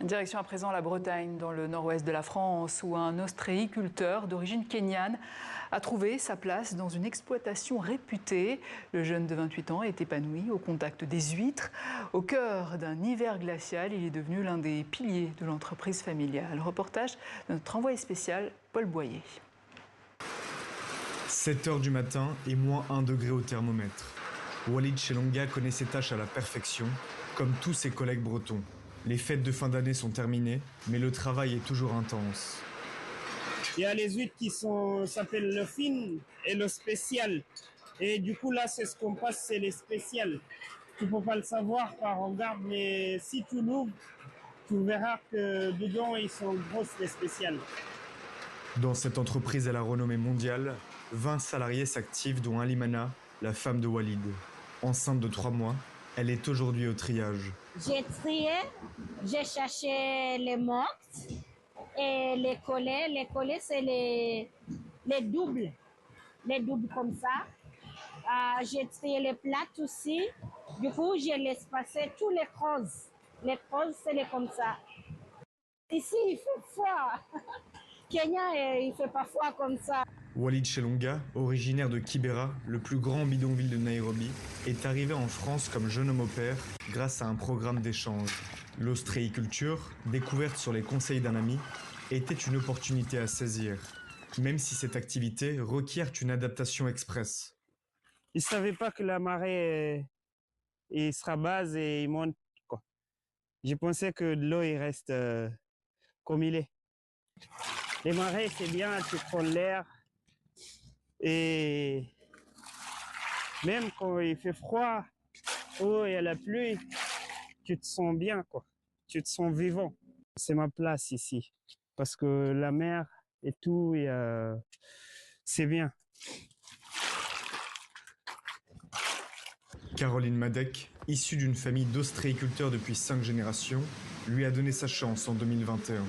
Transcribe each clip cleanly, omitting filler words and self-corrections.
Direction à présent la Bretagne, dans le nord-ouest de la France, où un ostréiculteur d'origine kenyane a trouvé sa place dans une exploitation réputée. Le jeune de 28 ans est épanoui au contact des huîtres. Au cœur d'un hiver glacial, il est devenu l'un des piliers de l'entreprise familiale. Reportage de notre envoyé spécial, Paul Boyer. 7 h du matin et moins 1 degré au thermomètre. Walid Chelonga connaît ses tâches à la perfection, comme tous ses collègues bretons. Les fêtes de fin d'année sont terminées, mais le travail est toujours intense. Il y a les huîtres qui s'appellent le fin et le spécial. Et du coup, là, c'est ce qu'on passe, c'est les spéciales. Tu ne peux pas le savoir par regard, mais si tu l'ouvres, tu verras que dedans, ils sont grosses, les spéciales. Dans cette entreprise à la renommée mondiale, 20 salariés s'activent, dont Alimana, la femme de Walid. Enceinte de 3 mois, elle est aujourd'hui au triage. J'ai trié, j'ai cherché les mortes et les collets. Les collets, c'est les doubles comme ça. J'ai trié les plates aussi. Du coup, je laisse passer tous les creuses. Les creuses, c'est les comme ça. Ici, il fait froid. Kenya, il fait pas froid comme ça. Walid Chelonga, originaire de Kibera, le plus grand bidonville de Nairobi, est arrivé en France comme jeune homme au pair grâce à un programme d'échange. L'ostréiculture, découverte sur les conseils d'un ami, était une opportunité à saisir, même si cette activité requiert une adaptation express. Ils ne savaient pas que la marée il sera base et il monte, quoi. Je pensais que l'eau il reste comme il est. Les marées, c'est bien, tu prends l'air. Et même quand il fait froid ou il y a la pluie, tu te sens bien, quoi. Tu te sens vivant. C'est ma place ici. Parce que la mer et tout, c'est bien. Caroline Madec, issue d'une famille d'ostréiculteurs depuis 5 générations, lui a donné sa chance en 2021.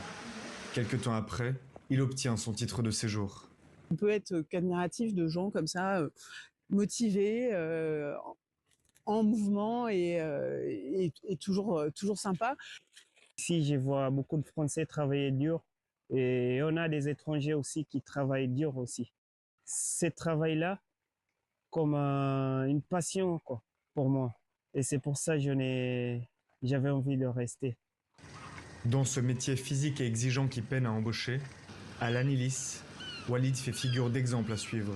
Quelque temps après, il obtient son titre de séjour. On peut être qu'admiratif de gens comme ça, motivés, en mouvement et toujours sympa. Ici, je vois beaucoup de Français travailler dur et on a des étrangers aussi qui travaillent dur aussi. Ce travail-là, comme une passion, quoi, pour moi. Et c'est pour ça que j'avais envie de rester. Dans ce métier physique et exigeant qui peine à embaucher, à l'Anilis, Walid fait figure d'exemple à suivre.